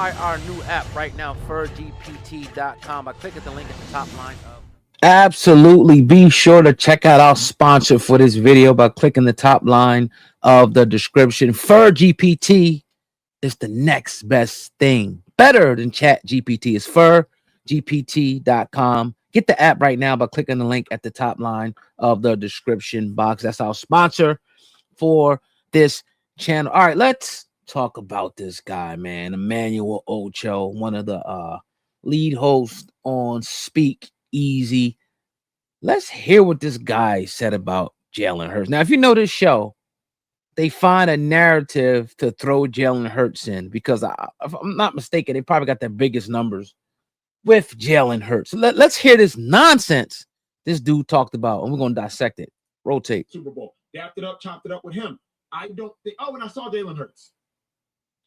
try our new app right now, furgpt.com, by clicking the link at the top line of. Absolutely. Be sure to check out our sponsor for this video by clicking the top line of the description. Fur GPT is the next best thing. Better than Chat GPT is furgpt.com. Get the app right now by clicking the link at the top line of the description box. That's our sponsor for this channel. All right, let's talk about this guy, man. Emmanuel Ocho, one of the lead hosts on Speak Easy. Let's hear what this guy said about Jalen Hurts. Now, if you know this show, they find a narrative to throw Jalen Hurts in because, if I'm not mistaken, they probably got their biggest numbers with Jalen Hurts. Let's hear this nonsense this dude talked about, and we're going to dissect it. Rotate. Super Bowl. Dapped it up, chopped it up with him. I don't think. Oh, and I saw Jalen Hurts.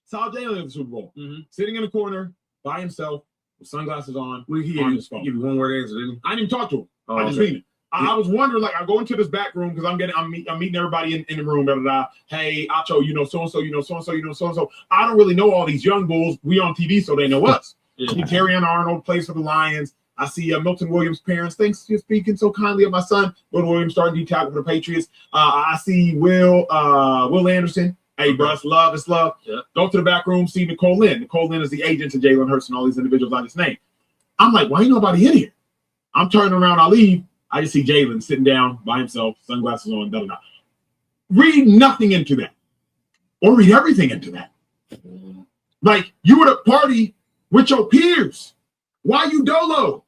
Saw Jalen in the Super Bowl, sitting in the corner by himself with sunglasses on. On his phone. Give you one word answer, didn't he? I didn't even talk to him. Oh, I just seen it. I was wondering, like, I go into this back room because I'm meeting everybody in the room. Blah, blah, blah. Hey, Acho, you know so and so, you know so and so, you know so and so. I don't really know all these young bulls. We on TV, so they know us. Terry Arnold plays for the Lions. I see Milton Williams' parents. Thanks for speaking so kindly of my son. Will Williams starting to tackle for the Patriots. I see Will Anderson. Hey, bro, it's love. It's love. Yeah. Go to the back room, see Nicole Lynn. Nicole Lynn is the agent to Jalen Hurts and all these individuals I just named. I'm like, why ain't nobody in here? I'm turning around. I leave. I just see Jalen sitting down by himself, sunglasses on, da da da. Read nothing into that, or read everything into that. Like, you at a party with your peers. Why you dolo?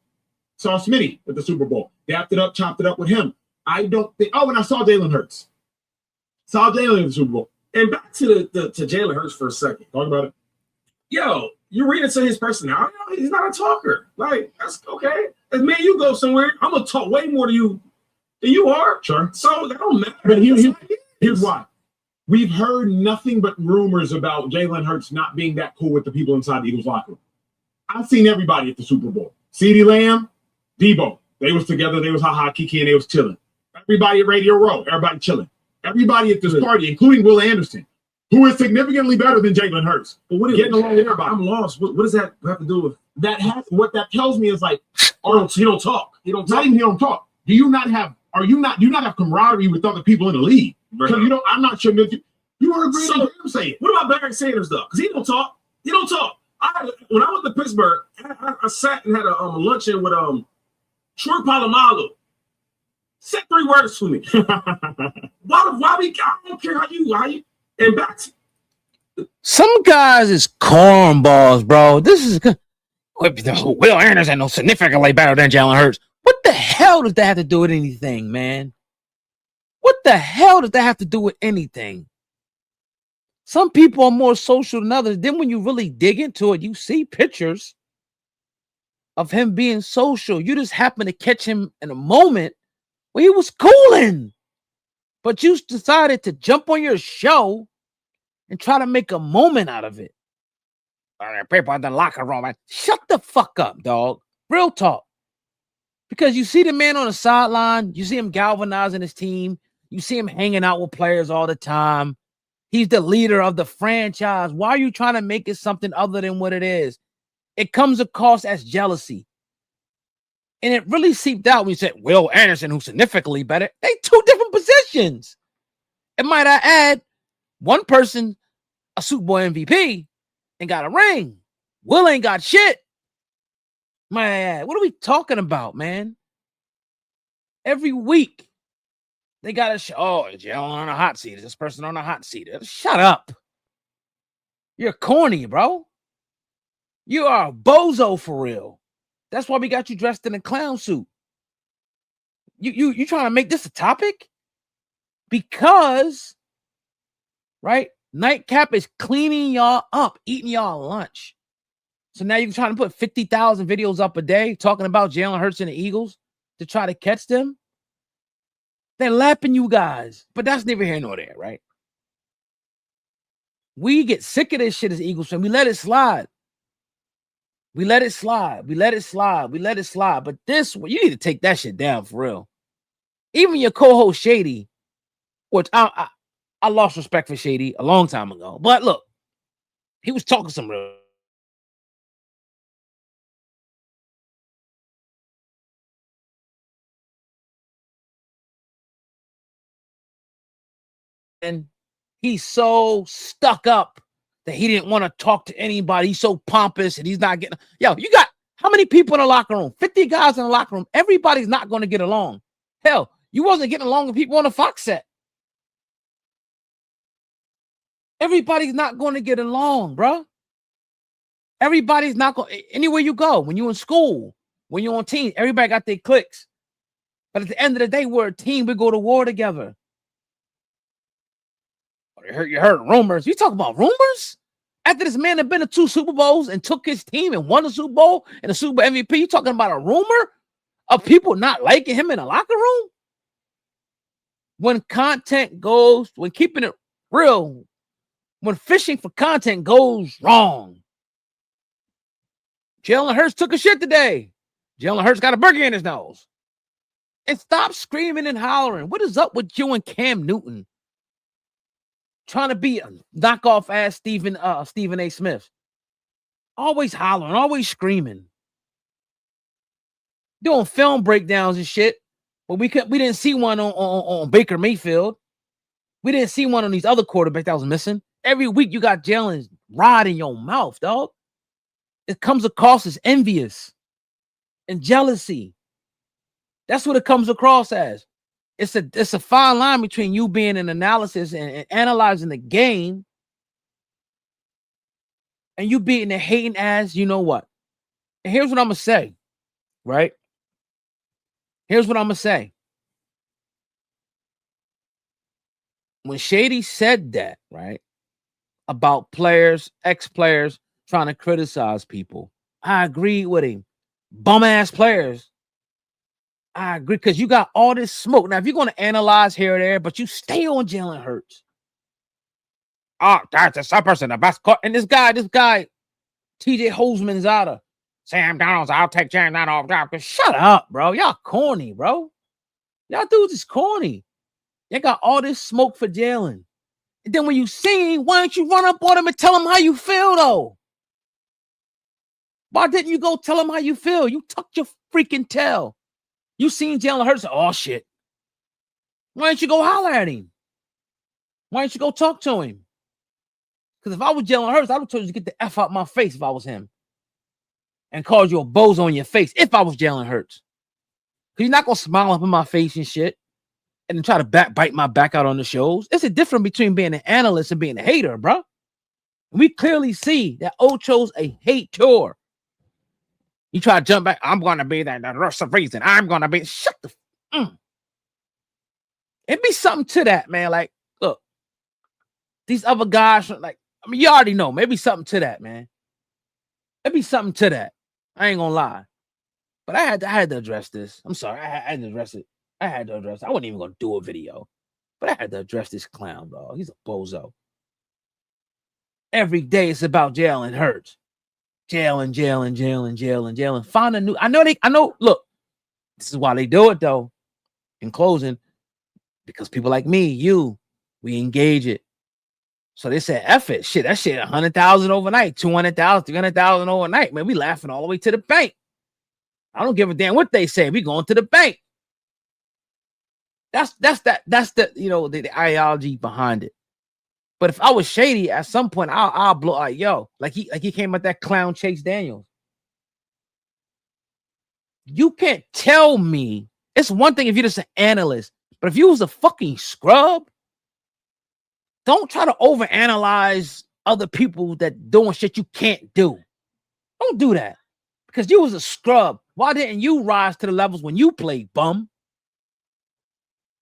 Saw Smitty at the Super Bowl. Dapped it up, chopped it up with him. I don't think. Oh, and I saw Jalen Hurts. Saw Jalen in the Super Bowl. And back to Jalen Hurts for a second. Talk about it. Yo, you read into his personality. He's not a talker. Like, that's okay. If me and you go somewhere, I'm gonna talk way more to you than you are. Sure. So that don't matter. But here's why. We've heard nothing but rumors about Jalen Hurts not being that cool with the people inside the Eagles locker room. I've seen everybody at the Super Bowl. CeeDee Lamb, Debo. They was together. They was ha-ha, kiki, and they was chilling. Everybody at Radio Row. Everybody chilling. Everybody at this party, including Will Anderson, who is significantly better than Jalen Hurts. But what is getting along with everybody? I'm lost. What does that have to do with that? What that tells me is like, he don't talk. He don't talk. Not even he don't talk. Do you not have camaraderie with other people in the league? Because you don't. I'm not sure that you are agreeing with him saying. What about Barry Sanders though? Because he don't talk. He don't talk. When I went to Pittsburgh, I sat and had a luncheon with Troy Polamalu. Said 3 words to me. why we? I don't care how you and back. Some guys is cornballs, bro. This is good. Will Anderson no significantly better than Jalen Hurts. What the hell does that have to do with anything, man? What the hell does that have to do with anything? Some people are more social than others. Then when you really dig into it, you see pictures of him being social. You just happen to catch him in a moment where he was cooling. But you decided to jump on your show and try to make a moment out of it. People in the locker room, man. Shut the fuck up, dog. Real talk. Because you see the man on the sideline, you see him galvanizing his team, you see him hanging out with players all the time. He's the leader of the franchise. Why are you trying to make it something other than what it is? It comes across as jealousy. And it really seeped out when you said Will Anderson, who's significantly better. They 2 different positions. And might I add, one person, a Super Bowl MVP, and got a ring. Will ain't got shit. Might I add, what are we talking about, man? Every week, they got to show, oh, is Jalen on a hot seat? Is this person on a hot seat? Shut up. You're corny, bro. You are a bozo for real. That's why we got you dressed in a clown suit. You trying to make this a topic? Because, right, Nightcap is cleaning y'all up, eating y'all lunch. So now you're trying to put 50,000 videos up a day talking about Jalen Hurts and the Eagles to try to catch them. They're lapping you guys, but that's neither here nor there, right? We get sick of this shit as Eagles fans. We let it slide. We let it slide. We let it slide. We let it slide. But this, you need to take that shit down for real. Even your co-host Shady, which I lost respect for Shady a long time ago. But look, he was talking some real And he's so stuck up that he didn't want to talk to anybody. He's so pompous and he's not getting. Yo, you got how many people in the locker room? 50 guys in the locker room. Everybody's not going to get along. Hell, you wasn't getting along with people on the Fox set. Everybody's not going to get along, bro. Everybody's not going. Anywhere you go, when you're in school, when you're on team, everybody got their cliques. But at the end of the day, we're a team. We go to war together. You heard rumors. You talk about rumors? After this man had been to 2 Super Bowls and took his team and won the Super Bowl and the Super Bowl MVP, you talking about a rumor of people not liking him in the locker room? When content goes, when keeping it real, when fishing for content goes wrong. Jalen Hurts took a shit today. Jalen Hurts got a burger in his nose. And stop screaming and hollering. What is up with you and Cam Newton? Trying to be a knockoff ass Stephen A. Smith. Always hollering, always screaming. Doing film breakdowns and shit. But we didn't see one on Baker Mayfield. We didn't see one on these other quarterbacks that was missing. Every week you got Jalen's rod in your mouth, dog. It comes across as envious and jealousy. That's what it comes across as. It's a fine line between you being an analysis and analyzing the game and you being a hating ass, you know what? And here's what I'm going to say, right? Here's what I'm going to say. When Shady said that, right, about players, ex-players trying to criticize people, I agreed with him. Bum-ass players. I agree, because you got all this smoke. Now, if you're going to analyze here or there, but you stay on Jalen Hurts. Oh, that's a person, the best court. And this guy, TJ Holzman's out of Sam Donald's. I'll take Jalen off. Shut up, bro. Y'all corny, bro. Y'all dudes is corny. You got all this smoke for Jalen. And then when you see him, why don't you run up on him and tell him how you feel, though? Why didn't you go tell him how you feel? You tucked your freaking tail. You seen Jalen Hurts, oh shit. Why didn't you go holler at him? Why didn't you go talk to him? Because if I was Jalen Hurts, I would have told you to get the F out my face if I was him. And called you a bozo on your face if I was Jalen Hurts. Because you're not going to smile up in my face and shit and then try to bite my back out on the shows. It's a difference between being an analyst and being a hater, bro. We clearly see that Ocho's a hater. You try to jump back. I'm going to be that the rest of the reason. I'm going to be. Shut the. It'd be something to that, man. Like, look, these other guys, like, I mean, you already know. Maybe something to that, man. It'd be something to that. I ain't going to lie. But I had to address this. I'm sorry. I had to address it. I wasn't even going to do a video. But I had to address this clown, dog. He's a bozo. Every day it's about Jalen Hurts. Jalen. Find a new. I know. Look, this is why they do it, though. In closing, because people like me, we engage it. So they said, F it. Shit, that shit, 100,000 overnight, 200,000, 300,000 overnight. Man, we laughing all the way to the bank. I don't give a damn what they say. We going to the bank. That's the the ideology behind it. But if I was Shady, at some point, I'll blow like, yo, like he came at that clown Chase Daniels. You can't tell me. It's one thing if you're just an analyst, but if you was a fucking scrub, don't try to overanalyze other people that doing shit you can't do. Don't do that. Because you was a scrub. Why didn't you rise to the levels when you played, bum?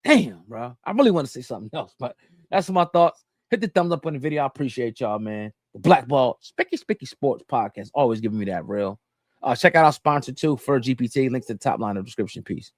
Damn, bro. I really want to say something else, but that's my thoughts. Hit the thumbs up on the video. I appreciate y'all, man. The Blackball Spicky Sports Podcast always giving me that real. Check out our sponsor too, for GPT. Links to the top line of the description. Peace.